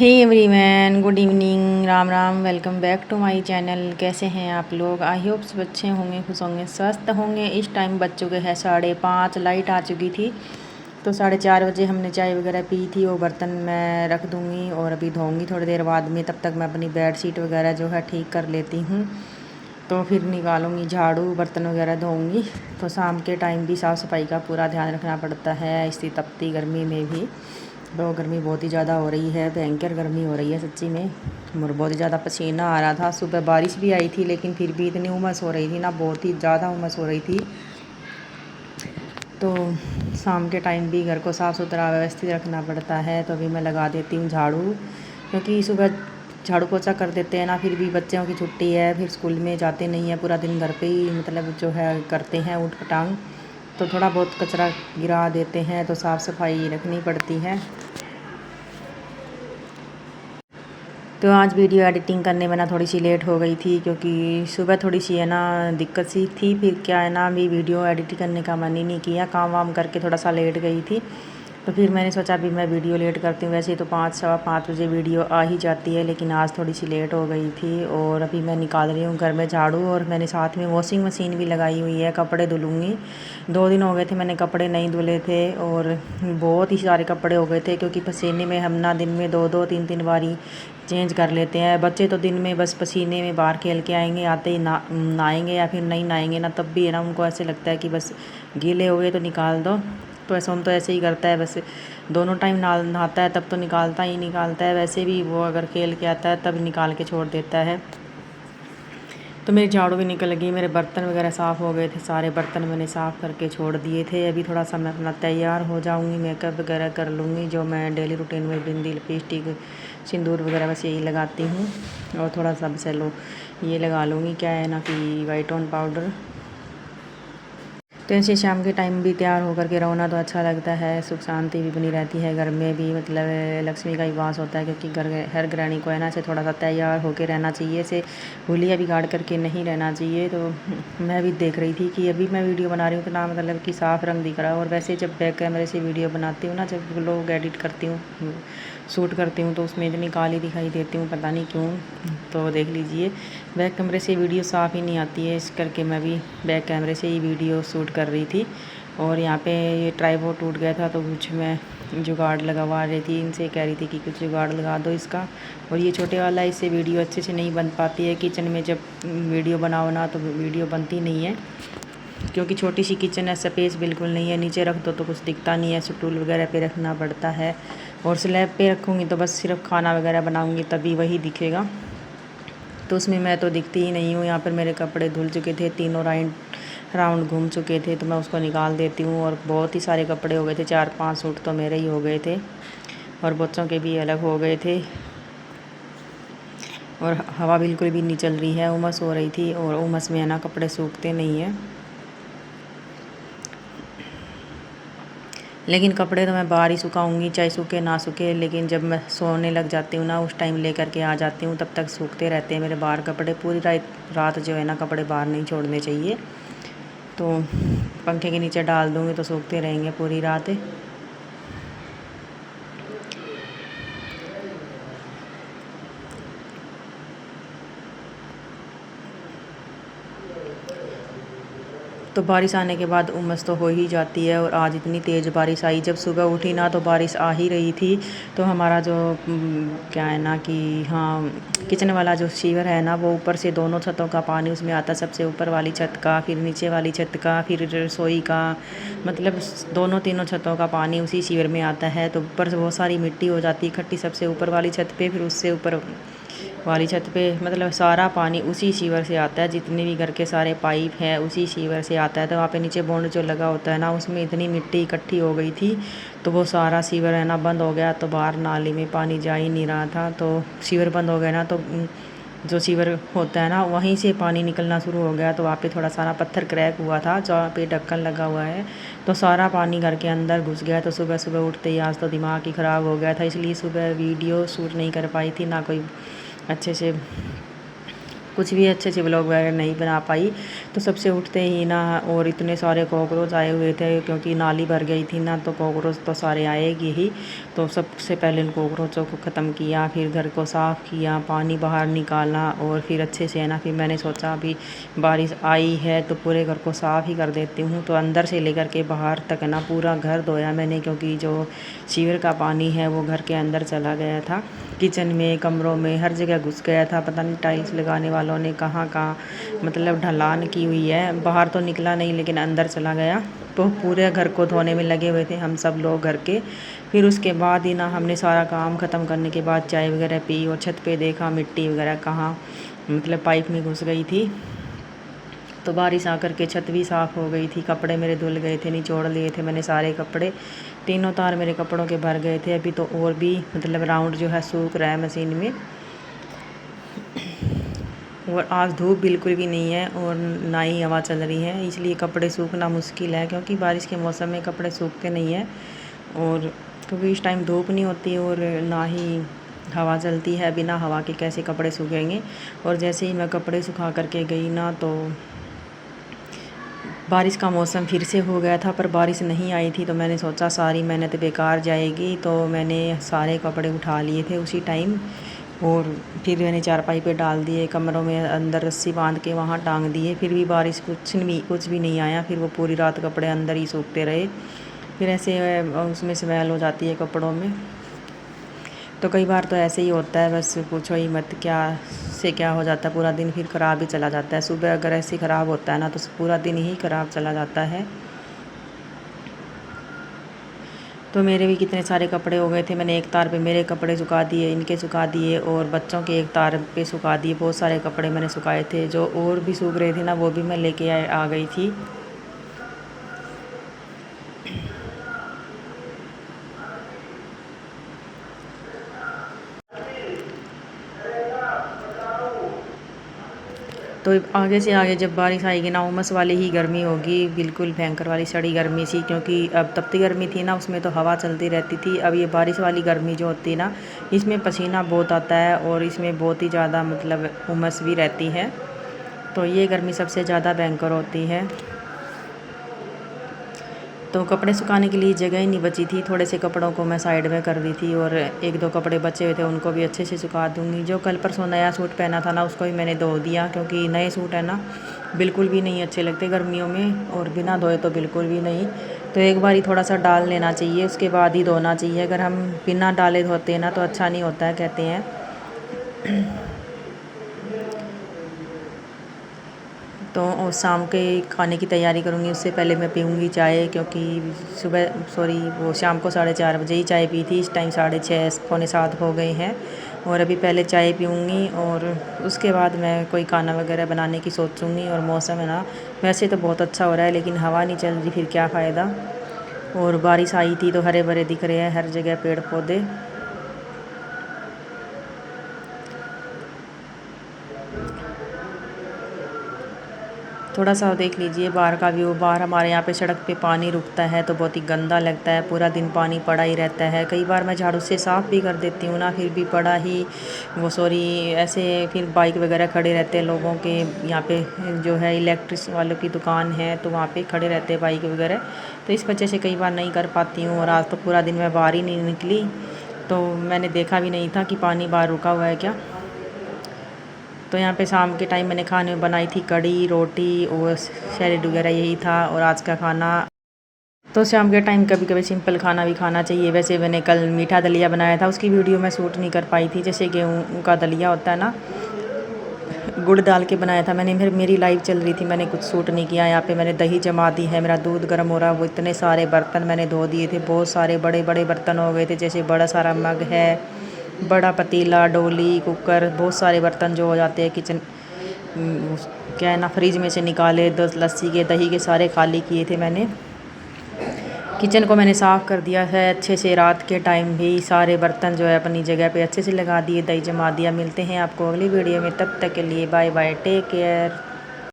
Hey everyone, good evening, Ram Ram. Welcome back to my channel. कैसे हैं आप लोग? आई होप सब अच्छे होंगे, खुश होंगे, स्वस्थ होंगे। इस टाइम बज चुके हैं 5:30। लाइट आ चुकी थी तो 4:30 बजे हमने चाय वगैरह पी थी। वो बर्तन मैं रख दूँगी और अभी धोऊँगी थोड़ी देर बाद में। तब तक मैं अपनी बेड शीट वगैरह जो है ठीक कर लेती हूँ, तो फिर निकालूँगी झाड़ू, बर्तन वगैरह धोऊँगी। तो शाम के टाइम भी साफ़ सफाई का पूरा ध्यान रखना पड़ता है, इसी तपती गर्मी में भी। तो गर्मी बहुत ही ज़्यादा हो रही है, भयंकर गर्मी हो रही है सच्ची में। और बहुत ही ज़्यादा पसीना आ रहा था। सुबह बारिश भी आई थी लेकिन फिर भी इतनी उमस हो रही थी ना, बहुत ही ज़्यादा उमस हो रही थी। तो शाम के टाइम भी घर को साफ़ सुथरा व्यवस्थित रखना पड़ता है। तो अभी मैं लगा देती हूँ झाड़ू, क्योंकि सुबह झाड़ू पोछा कर देते हैं ना, फिर भी बच्चों की छुट्टी है, फिर स्कूल में जाते नहीं हैं, पूरा दिन घर पे ही मतलब जो है करते हैं ऊट पटांग। तो थोड़ा बहुत कचरा गिरा देते हैं, तो साफ़ सफाई रखनी पड़ती है। तो आज वीडियो एडिटिंग करने में ना थोड़ी सी लेट हो गई थी, क्योंकि सुबह थोड़ी सी है ना दिक्कत सी थी। फिर क्या है ना, अभी वीडियो एडिट करने का मन ही नहीं किया, काम वाम करके थोड़ा सा लेट गई थी। तो फिर मैंने सोचा अभी मैं वीडियो लेट करती हूँ। वैसे तो 5 सवा 5 बजे वीडियो आ ही जाती है, लेकिन आज थोड़ी सी लेट हो गई थी। और अभी मैं निकाल रही हूँ घर में झाड़ू, और मैंने साथ में वॉशिंग मशीन भी लगाई हुई है, कपड़े धुलूँगी। 2 दिन हो गए थे मैंने कपड़े नहीं धुले थे, और बहुत ही सारे कपड़े हो गए थे, क्योंकि पसीने में हम ना दिन में 2-2 3-3 बारी चेंज कर लेते हैं। बच्चे तो दिन में बस पसीने में बाहर खेल के आएंगे, आते ही नहाएंगे, या फिर नहीं नहाएंगे ना तब भी है ना उनको ऐसे लगता है कि बस गीले हो गए तो निकाल दो। तो ऐसा हम तो ऐसे ही करता है, बस दोनों टाइम नहाता है तब तो निकालता है। वैसे भी वो अगर खेल के आता है तब निकाल के छोड़ देता है। तो मेरी झाड़ू भी निकल गई, मेरे बर्तन वगैरह साफ़ हो गए थे, सारे बर्तन मैंने साफ़ करके छोड़ दिए थे। अभी थोड़ा सा मैं अपना तैयार हो जाऊंगी, मेकअप वगैरह कर लूँगी, जो मैं डेली रूटीन में बिंदी, लिपस्टिक, सिंदूर वगैरह बस यही लगाती हूँ। और थोड़ा सा बस लो ये लगा लूँगी, क्या है ना कि वाइट टोन पाउडर। तो ऐसे शाम के टाइम भी तैयार होकर के रोना तो अच्छा लगता है, सुख शांति भी बनी रहती है घर में भी, मतलब लक्ष्मी का ही वास होता है। क्योंकि घर हर गृहिणी को है ना ऐसे थोड़ा सा तैयार होकर रहना चाहिए, ऐसे हुलिया बिगाड़ करके नहीं रहना चाहिए। तो मैं भी देख रही थी कि अभी मैं वीडियो बना रही हूँ तो ना मतलब कि साफ़ रंग दिख रहा है। और वैसे जब बैक कैमरे से वीडियो बनाती हूँ ना, जब लोग एडिट करती हूँ, शूट करती हूँ, तो उसमें इतनी काली दिखाई देती हूँ, पता नहीं क्यों। तो देख लीजिए, बैक कैमरे से वीडियो साफ़ ही नहीं आती है, इस करके मैं भी बैक कैमरे से ही वीडियो शूट कर रही थी। और यहाँ पे ये ट्राइपॉड टूट गया था, तो कुछ मैं जुगाड़ लगवा रही थी, इनसे कह रही थी कि कुछ जुगाड़ लगा दो इसका। और ये छोटे वाला, इससे वीडियो अच्छे से नहीं बन पाती है। किचन में जब वीडियो बनाओ ना तो वीडियो बनती नहीं है, क्योंकि छोटी सी किचन है, स्पेस बिल्कुल नहीं है। नीचे रख दो तो कुछ दिखता नहीं है, स्टूल वगैरह पे रखना पड़ता है। और स्लैब पे रखूँगी तो बस सिर्फ खाना वगैरह बनाऊँगी तभी वही दिखेगा, तो उसमें मैं तो दिखती ही नहीं हूँ। यहाँ पर मेरे कपड़े धुल चुके थे, तीनों राउंड घूम चुके थे, तो मैं उसको निकाल देती हूँ। और बहुत ही सारे कपड़े हो गए थे, 4-5 सूट तो मेरे ही हो गए थे, और बच्चों के भी अलग हो गए थे। और हवा बिल्कुल भी नहीं चल रही है, उमस हो रही थी, और उमस में है ना कपड़े सूखते नहीं हैं। लेकिन कपड़े तो मैं बाहर ही सुखाऊंगी, चाहे सूखे ना सूखे। लेकिन जब मैं सोने लग जाती हूँ ना, उस टाइम लेकर के आ जाती हूँ, तब तक सूखते रहते हैं मेरे बाहर कपड़े। पूरी रात जो है ना कपड़े बाहर नहीं छोड़ने चाहिए। तो पंखे के नीचे डाल दूँगी तो सूखते रहेंगे पूरी रात। तो बारिश आने के बाद उमस तो हो ही जाती है। और आज इतनी तेज़ बारिश आई, जब सुबह उठी ना तो बारिश आ ही रही थी। तो हमारा जो क्या है ना कि हाँ, किचन वाला जो सीवर है ना, वो ऊपर से दोनों छतों का पानी उसमें आता है। सबसे ऊपर वाली छत का, फिर नीचे वाली छत का, फिर रसोई का, मतलब दोनों तीनों छतों का पानी उसी सीवर में आता है। तो ऊपर से बहुत सारी मिट्टी हो जाती है इकट्ठी, सबसे ऊपर वाली छत पे, फिर उससे ऊपर वाली छत पे, मतलब सारा पानी उसी सीवर से आता है। जितने भी घर के सारे पाइप हैं उसी सीवर से आता है। तो वहाँ पे नीचे बॉन्ड जो लगा होता है ना, उसमें इतनी मिट्टी इकट्ठी हो गई थी, तो वो सारा सीवर है ना बंद हो गया। तो बाहर नाली में पानी जा ही नहीं रहा था। तो सीवर बंद हो गया ना, तो जो सीवर होता है ना वहीं से पानी निकलना शुरू हो गया। तो वहाँ पे थोड़ा सारा पत्थर क्रैक हुआ था, जहाँ पे ढक्कन लगा हुआ है, तो सारा पानी घर के अंदर घुस गया। तो सुबह सुबह उठते ही आज तो दिमाग ही ख़राब हो गया था, इसलिए सुबह वीडियो शूट नहीं कर पाई थी, ना कोई अच्छे से कुछ भी अच्छे से व्लॉग वगैरह नहीं बना पाई। तो सबसे उठते ही ना और इतने सारे कॉकरोच आए हुए थे, क्योंकि नाली भर गई थी ना, तो कॉकरोच तो सारे आएगी ही। तो सबसे पहले उन कॉकरोचों को ख़त्म किया, फिर घर को साफ़ किया, पानी बाहर निकाला और फिर अच्छे से है ना, फिर मैंने सोचा अभी बारिश आई है तो पूरे घर को साफ़ ही कर देती हूँ। तो अंदर से लेकर के बाहर तक ना पूरा घर धोया मैंने, क्योंकि जो सीवर का पानी है वो घर के अंदर चला गया था। किचन में, कमरों में, हर जगह घुस गया था। पता नहीं टाइल्स लगाने वालों ने कहाँ कहाँ मतलब ढलान की हुई है। बाहर तो निकला नहीं लेकिन अंदर चला गया। तो पूरे घर को धोने में लगे हुए थे हम सब लोग घर के। फिर उसके बाद ही ना हमने सारा काम ख़त्म करने के बाद चाय वगैरह पी और छत पे देखा मिट्टी वगैरह कहाँ मतलब पाइप में घुस गई थी। तो बारिश आकर के छत भी साफ़ हो गई थी। कपड़े मेरे धुल गए थे, निचोड़ लिए थे मैंने सारे कपड़े। तीनों तार मेरे कपड़ों के भर गए थे। अभी तो और भी मतलब राउंड जो है सूख रहा है मशीन में। और आज धूप बिल्कुल भी नहीं है और ना ही हवा चल रही है, इसलिए कपड़े सूखना मुश्किल है, क्योंकि बारिश के मौसम में कपड़े सूखते नहीं हैं। और क्योंकि इस टाइम धूप नहीं होती और ना ही हवा चलती है, बिना हवा के कैसे कपड़े सूखेंगे। और जैसे ही मैं कपड़े सुखा करके गई ना, तो बारिश का मौसम फिर से हो गया था, पर बारिश नहीं आई थी। तो मैंने सोचा सारी मेहनत बेकार जाएगी, तो मैंने सारे कपड़े उठा लिए थे उसी टाइम और फिर मैंने चारपाई पे डाल दिए, कमरों में अंदर रस्सी बांध के वहाँ टांग दिए। फिर भी बारिश कुछ भी नहीं आया। फिर वो पूरी रात कपड़े अंदर ही सूखते रहे। फिर ऐसे उसमें स्मेल हो जाती है कपड़ों में। तो कई बार तो ऐसे ही होता है, बस पूछो ही मत क्या से क्या हो जाता है, पूरा दिन फिर ख़राब ही चला जाता है। सुबह अगर ऐसे ख़राब होता है ना, तो पूरा दिन ही ख़राब चला जाता है। तो मेरे भी कितने सारे कपड़े हो गए थे। मैंने एक तार पे मेरे कपड़े सुखा दिए, इनके सुखा दिए और बच्चों के एक तार पे सुखा दिए। बहुत सारे कपड़े मैंने सुखाए थे, जो और भी सूख रहे थे ना, वो भी मैं लेके आ गई थी। तो आगे से आगे जब बारिश आएगी ना, उमस वाली ही गर्मी होगी, बिल्कुल भयंकर वाली सड़ी गर्मी सी। क्योंकि अब तपती गर्मी थी ना, उसमें तो हवा चलती रहती थी। अब ये बारिश वाली गर्मी जो होती है ना, इसमें पसीना बहुत आता है और इसमें बहुत ही ज़्यादा मतलब उमस भी रहती है। तो ये गर्मी सबसे ज़्यादा भयंकर होती है। तो कपड़े सुखाने के लिए जगह ही नहीं बची थी। थोड़े से कपड़ों को मैं साइड में कर दी थी और एक दो कपड़े बचे हुए थे, उनको भी अच्छे से सुखा दूँगी। जो कल परसों नया सूट पहना था ना, उसको भी मैंने धो दिया, क्योंकि नए सूट है ना बिल्कुल भी नहीं अच्छे लगते गर्मियों में, और बिना धोए तो बिल्कुल भी नहीं। तो एक बार ही थोड़ा सा डाल लेना चाहिए, उसके बाद ही धोना चाहिए। अगर हम बिना डाले धोते हैं ना, तो अच्छा नहीं होता है कहते हैं। तो और शाम के खाने की तैयारी करूँगी, उससे पहले मैं पीऊँगी चाय, क्योंकि वो शाम को 4:30 बजे ही चाय पी थी। इस टाइम 6:30 पौने 7 हो गए हैं। और अभी पहले चाय पीऊँगी और उसके बाद मैं कोई खाना वगैरह बनाने की सोचूँगी। और मौसम है ना वैसे तो बहुत अच्छा हो रहा है, लेकिन हवा नहीं चल रही, फिर क्या फ़ायदा। और बारिश आई थी तो हरे भरे दिख रहे हैं हर जगह पेड़ पौधे। थोड़ा सा देख लीजिए बाहर का व्यू। बाहर हमारे यहाँ पे सड़क पे पानी रुकता है तो बहुत ही गंदा लगता है, पूरा दिन पानी पड़ा ही रहता है। कई बार मैं झाड़ू से साफ़ भी कर देती हूँ ना, फिर भी पड़ा ही ऐसे फिर बाइक वगैरह खड़े रहते हैं लोगों के। यहाँ पे जो है इलेक्ट्रिक वालों की दुकान है, तो वहाँ पे खड़े रहते हैं बाइक वगैरह। तो इस वजह से कई बार नहीं कर पाती हूँ। और आज तो पूरा दिन मैं बाहर ही नहीं निकली, तो मैंने देखा भी नहीं था कि पानी बाहर रुका हुआ है क्या। तो यहाँ पे शाम के टाइम मैंने खाने में बनाई थी कढ़ी, रोटी और सैलेड वगैरह, यही था और आज का खाना। तो शाम के टाइम कभी कभी सिंपल खाना भी खाना चाहिए। वैसे मैंने कल मीठा दलिया बनाया था, उसकी वीडियो मैं शूट नहीं कर पाई थी। जैसे गेहूँ का दलिया होता है ना, गुड़ डाल के बनाया था मैंने। फिर मेरी लाइव चल रही थी, मैंने कुछ शूट नहीं किया। यहाँ पे मैंने दही जमा दी है, मेरा दूध गर्म हो रहा है। वो इतने सारे बर्तन मैंने धो दिए थे, बहुत सारे बड़े बड़े बर्तन हो गए थे। जैसे बड़ा सारा मग है, बड़ा पतीला, डोली, कुकर, बहुत सारे बर्तन जो हो जाते हैं किचन क्या है ना, फ्रिज में से निकाले। लस्सी के, दही के सारे खाली किए थे मैंने। किचन को मैंने साफ़ कर दिया है अच्छे से। रात के टाइम भी सारे बर्तन जो है अपनी जगह पे अच्छे से लगा दिए, दही जमा दिया। मिलते हैं आपको अगली वीडियो में, तब तक के लिए बाय बाय, टेक केयर।